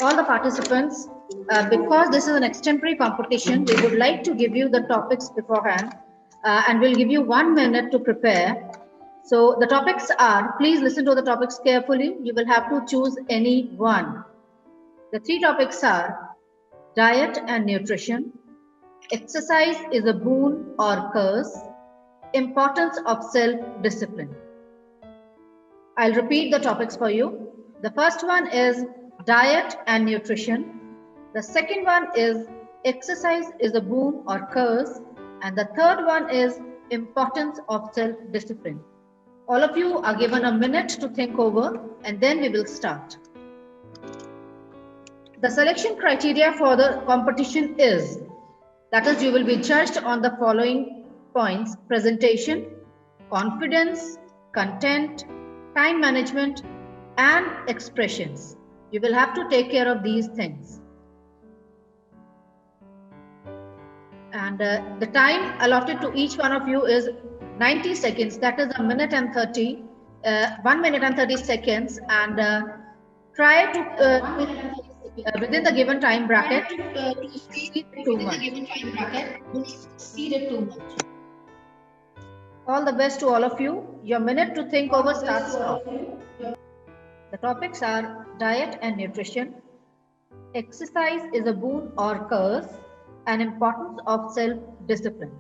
All the participants, because this is an extemporary competition, we would like to give you the topics beforehand, and we'll give you 1 minute to prepare. So the topics are, please listen to the topics carefully. You will have to choose any one. The three topics are diet and nutrition, exercise is a boon or curse, importance of self-discipline. I'll repeat the topics for you. The first one is diet and nutrition. The second one is exercise is a boon or curse. And the third one is importance of self-discipline. All of you are given a minute to think over, and then we will start. The selection criteria for the competition is, that is, you will be judged on the following points: presentation, confidence, content, time management, and expressions. You will have to take care of these things. And the time allotted to each one of you is 90 seconds. That is a minute and 30, 1 minute and 30 seconds. And try to, within the given time bracket, exceed too much. All the best to all of you. Your minute to think over starts now. The topics are diet and nutrition, exercise is a boon or curse, and importance of self-discipline.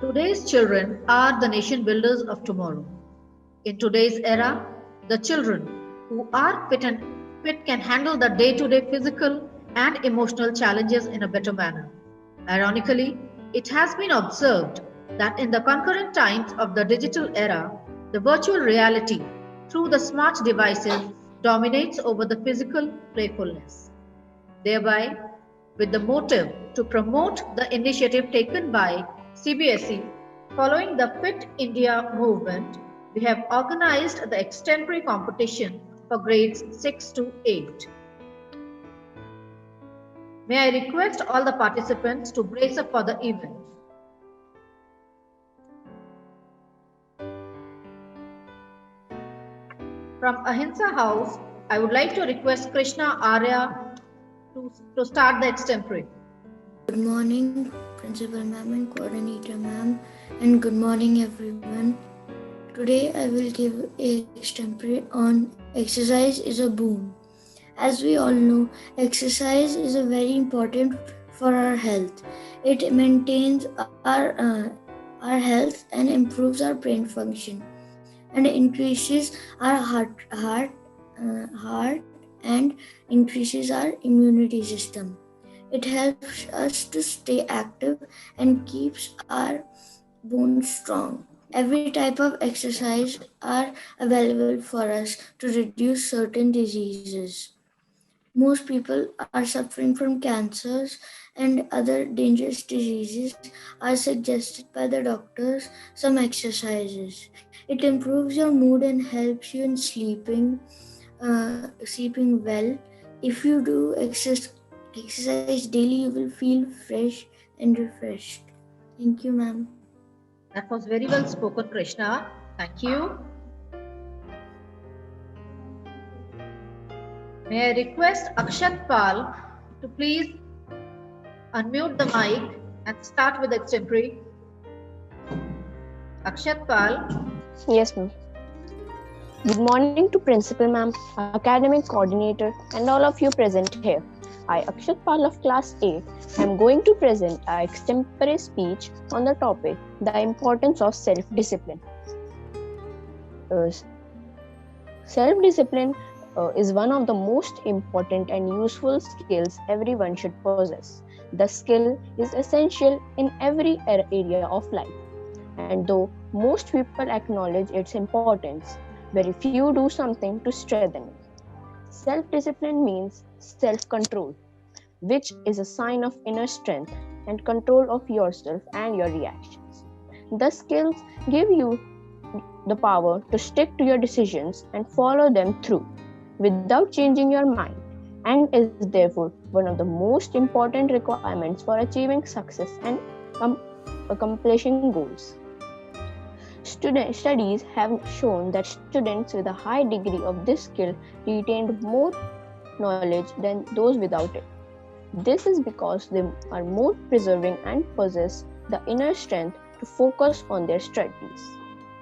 Today's children are the nation builders of tomorrow. In today's era, the children who are fit can handle the day-to-day physical and emotional challenges in a better manner. Ironically, it has been observed that in the concurrent times of the digital era, the virtual reality through the smart devices dominates over the physical playfulness. Thereby, with the motive to promote the initiative taken by CBSE following the Fit India movement, we have organized the extemporary competition for grades 6 to 8. May I request all the participants to brace up for the event. From Ahimsa House, I would like to request Krishna Arya to start the extemporary. Good morning, Principal Ma'am and Coordinator Ma'am, and good morning everyone. Today I will give a extemporary on exercise is a boon. As we all know, exercise is a very important for our health. It maintains our health and improves our brain function, and increases our heart and increases our immunity system. It helps us to stay active and keeps our bones strong. Every type of exercise are available for us to reduce certain diseases. Most people are suffering from cancers and other dangerous diseases are suggested by the doctors some exercises. It improves your mood and helps you in sleeping well. If you do exercise daily, you will feel fresh and refreshed. Thank you, ma'am. That was very well spoken, Krishna. Thank you. May I request Akshat Pal to please unmute the mic and start with the extemporary. Akshat Pal. Yes, ma'am. Good morning to Principal Ma'am, Academic Coordinator, and all of you present here. I, Akshat Pal of Class 8, am going to present an extemporary speech on the topic, the importance of self-discipline. Self-discipline is one of the most important and useful skills everyone should possess. The skill is essential in every area of life, and though most people acknowledge its importance, very few do something to strengthen it. Self-discipline means self-control, which is a sign of inner strength and control of yourself and your reactions. The skills give you the power to stick to your decisions and follow them through without changing your mind, and is therefore one of the most important requirements for achieving success and accomplishing goals. Studies have shown that students with a high degree of this skill retained more knowledge than those without it. This is because they are more persevering and possess the inner strength to focus on their studies.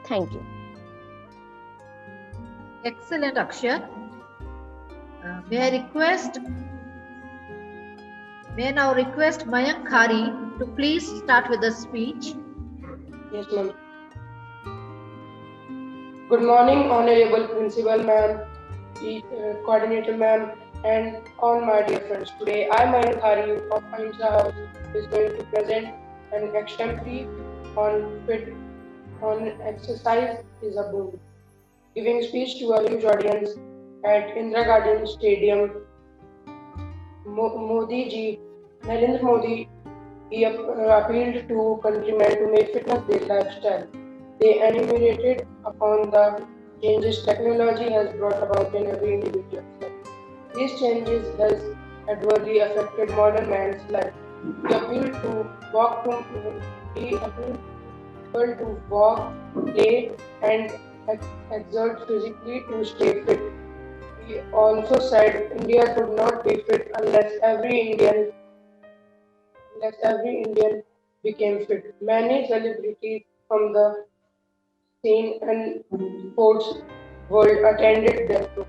Thank you. Excellent, Akshat. May I now request Mayank Khari to please start with the speech. Yes, ma'am. Good morning, Honorable Principal Ma'am, Coordinator Ma'am, and all my dear friends. Today, I, Mayank Khari of Ahimsa House, is going to present an extempore on exercise is a boon. Giving speech to a huge audience at Indira Garden Stadium, Narendra Modi, he appealed to countrymen to make fitness their lifestyle. They enumerated upon the changes technology has brought about in every individual life. These changes has adversely affected modern man's life. He appealed to walk to he appealed people to walk, play, and exert physically to stay fit. He also said India could not be fit unless every Indian became fit. Many celebrities from the scene and sports world attended their program.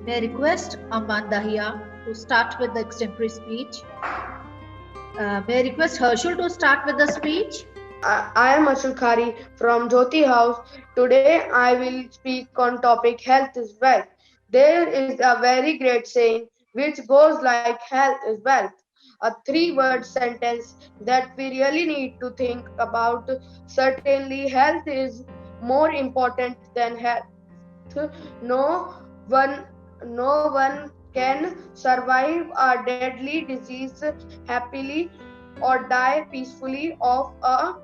May I request Aman Dahiya to start with the extempore speech. May I request Herschel to start with the speech. I am Ashul Khari from Jyoti House. Today I will speak on topic health is wealth. There is a very great saying which goes like health is wealth. A three-word sentence that we really need to think about. Certainly health is more important than health. No one, no one can survive a deadly disease happily or die peacefully of a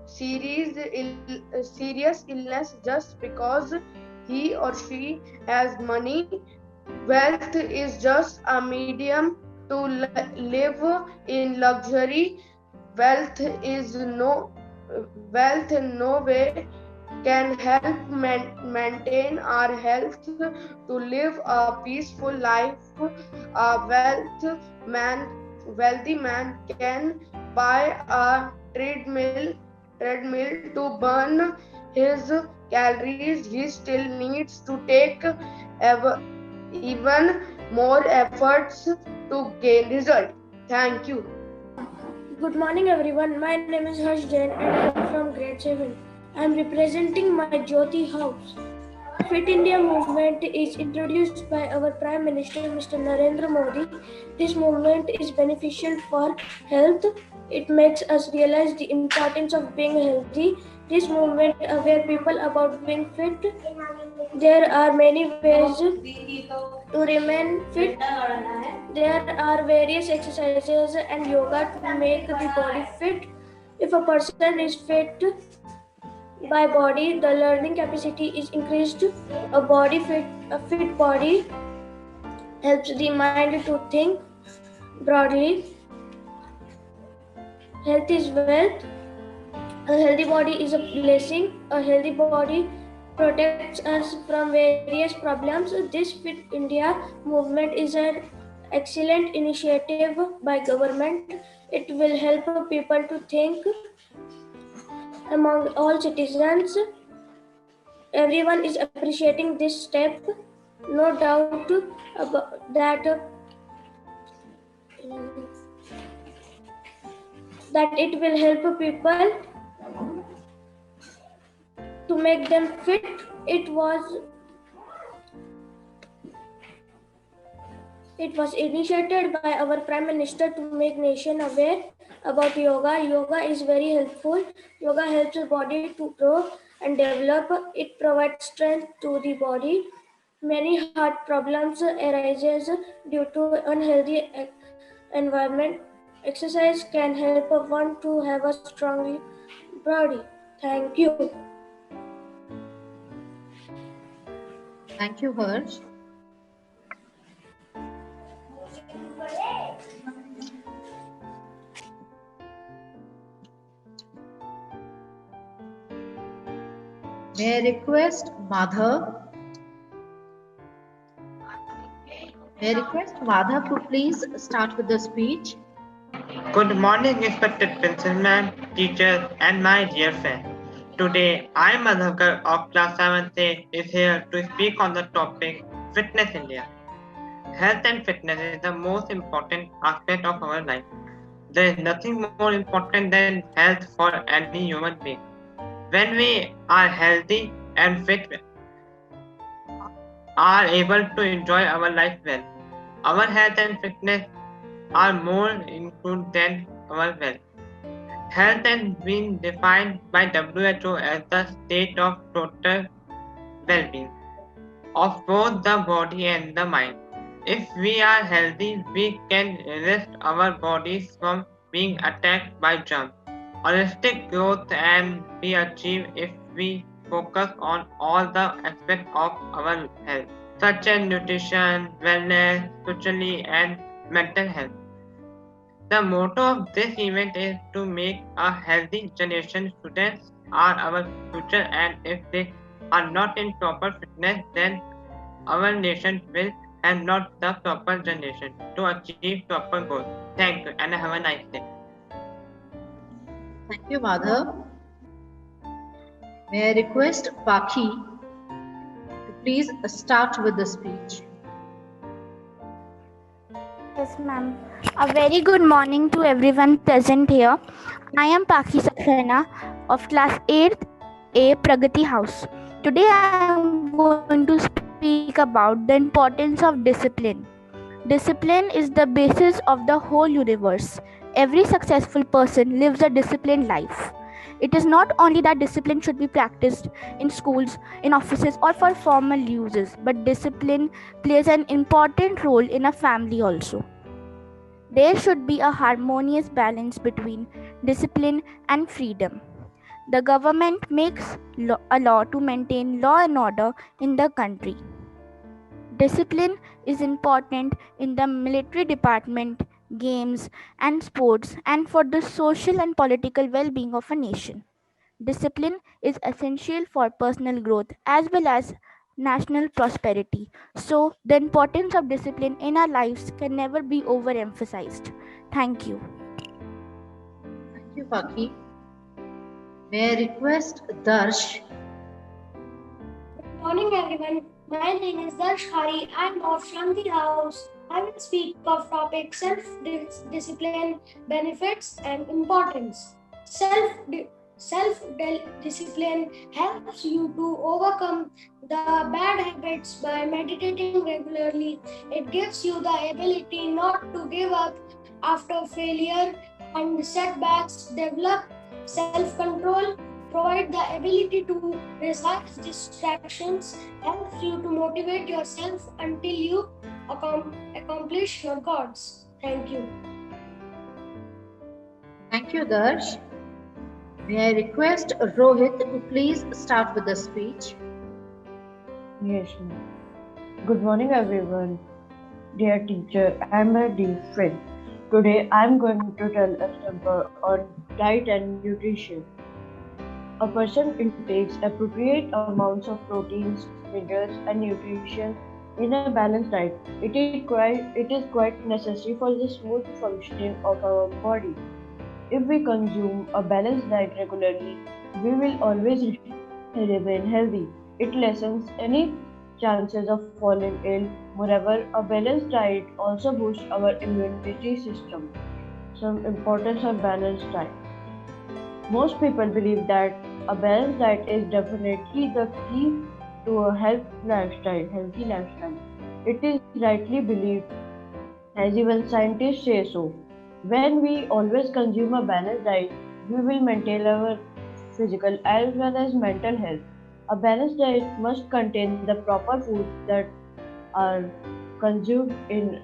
serious illness just because he or she has money. Wealth is just a medium to live in luxury. Wealth is wealth in no way can help maintain our health to live a peaceful life. A wealthy man can buy a treadmill to burn his calories. He still needs to take even more efforts to gain result. Thank you. Good morning everyone. My name is Harsh Jain and I am from grade 7. I am representing my Jyoti house. Fit India movement is introduced by our Prime Minister Mr. Narendra Modi. This movement is beneficial for health. It makes us realize the importance of being healthy. This movement aware people about being fit. There are many ways to remain fit. There are various exercises and yoga to make the body fit. If a person is fit by body, the learning capacity is increased. A fit body helps the mind to think broadly. Health is wealth. A healthy body is a blessing. A healthy body protects us from various problems. This Fit India movement is an excellent initiative by government. It will help people to think among all citizens. Everyone is appreciating this step. No doubt about that it will help people to make them fit. It was initiated by our Prime Minister to make nation aware about yoga. Yoga is very helpful. Yoga helps the body to grow and develop. It provides strength to the body. Many heart problems arises due to unhealthy environment. Exercise can help one to have a strong body. Thank you. Thank you, Harsh. May I request Madhav May I request Madhav to please start with the speech. Good morning, respected principal ma'am, teachers, and my dear friends. Today, I, Madhavkar of class 7th is here to speak on the topic Fitness India. Health and fitness is the most important aspect of our life. There is nothing more important than health for any human being. When we are healthy and fit, are able to enjoy our life well. Our health and fitness are more important than our wealth. Health has been defined by WHO as the state of total well-being of both the body and the mind. If we are healthy, we can resist our bodies from being attacked by germs. Holistic growth can be achieved if we focus on all the aspects of our health, such as nutrition, wellness, socially, and mental health. The motto of this event is to make a healthy generation. Students are our future, and if they are not in proper fitness, then our nation will have not the proper generation to achieve proper goals. Thank you and have a nice day. Thank you, Madhav. May I request Paki to please start with the speech. Yes, ma'am. A very good morning to everyone present here. I am Paki Saxena of class 8th A Pragati House. Today I am going to speak about the importance of discipline. Discipline is the basis of the whole universe. Every successful person lives a disciplined life. It is not only that discipline should be practiced in schools, in offices, or for formal uses, but discipline plays an important role in a family also. There should be a harmonious balance between discipline and freedom. The government makes a law to maintain law and order in the country. Discipline is important in the military department, games, and sports, and for the social and political well being of a nation. Discipline is essential for personal growth as well as national prosperity. So, the importance of discipline in our lives can never be overemphasized. Thank you. Thank you, Paki. May I request Darsh? Good morning, everyone. My name is Darsh Hari. I'm of Shanti House. I will speak of topic self-discipline, benefits, and importance. Self-discipline helps you to overcome the bad habits by meditating regularly. It gives you the ability not to give up after failure and setbacks, develop self-control, provide the ability to resist distractions, helps you to motivate yourself until you accomplish your goals. Thank you. Thank you, Darsh. May I request Rohit to please start with the speech. Yes, ma'am. Good morning, everyone. Dear teacher and my dear friend. Today, I'm going to tell a sample on diet and nutrition. A person intakes appropriate amounts of proteins, minerals, and nutrition in a balanced diet. It is quite necessary for the smooth functioning of our body. If we consume a balanced diet regularly, we will always remain healthy. It lessens any chances of falling ill. Moreover, a balanced diet also boosts our immunity system. Some importance of balanced diet. Most people believe that a balanced diet is definitely the key to a healthy lifestyle. It is rightly believed, as even scientists say so. When we always consume a balanced diet, we will maintain our physical as well as mental health. A balanced diet must contain the proper foods that are consumed in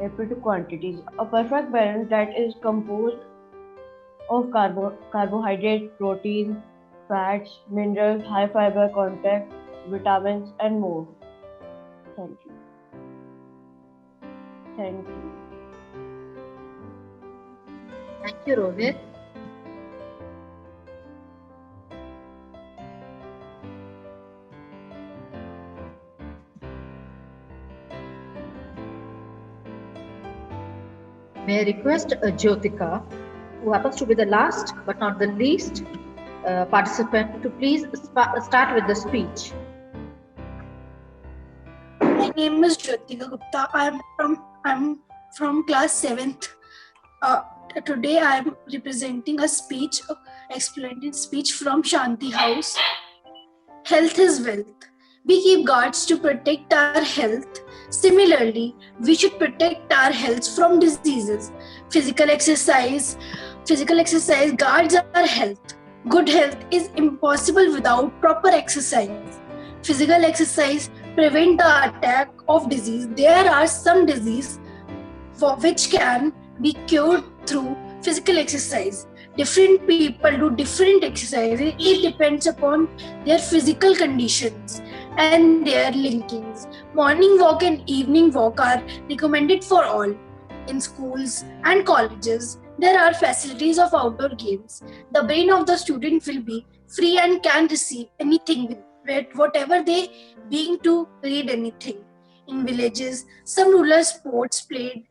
adequate quantities. A perfect balanced diet is composed of carbohydrates, protein, fats, minerals, high fiber content, vitamins, and more. Thank you. Thank you. Thank you, Rohit. May I request Jyotika, who happens to be the last but not the least participant, to please start with the speech. My name is Jyotika Gupta. I'm from class 7th. Today I am representing a speech, explained speech from Shanti House. Health is wealth. We keep guards to protect our health. Similarly, we should protect our health from diseases. Physical exercise guards our health. Good health is impossible without proper exercise. Physical exercise prevent the attack of disease. There are some diseases for which can be cured through physical exercise. Different people do different exercises. It depends upon their physical conditions and their linkings. Morning walk and evening walk are recommended for all. In schools and colleges, there are facilities of outdoor games. The brain of the student will be free and can receive anything with whatever they being to read anything. In villages, some rural sports played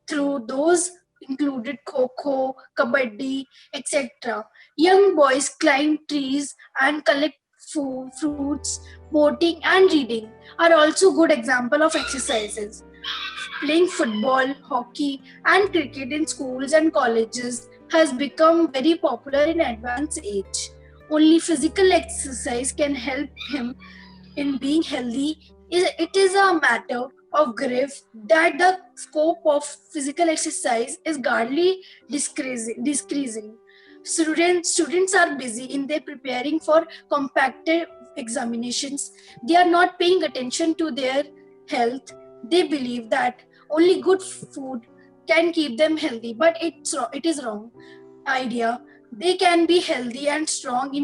through those included kho-kho, kabaddi, etc. Young boys climb trees and collect fruits. Boating and reading are also good examples of exercises. Playing football, hockey, and cricket in schools and colleges has become very popular in advanced age. Only physical exercise can help him in being healthy. It is a matter of grief that the scope of physical exercise is greatly decreasing. Students are busy in their preparing for competitive examinations. They are not paying attention to their health. They believe that only good food can keep them healthy, but it is wrong idea. They can be healthy and strong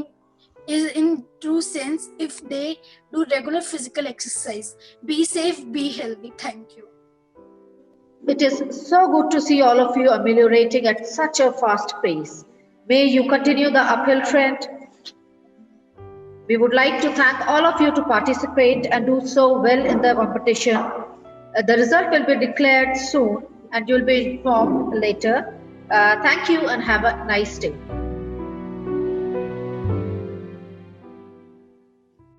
in true sense if they do regular physical exercise. Be safe, be healthy. Thank you. It is so good to see all of you ameliorating at such a fast pace. May you continue the uphill trend. We would like to thank all of you to participate and do so well in the competition. The result will be declared soon and you'll be informed later. Thank you and have a nice day.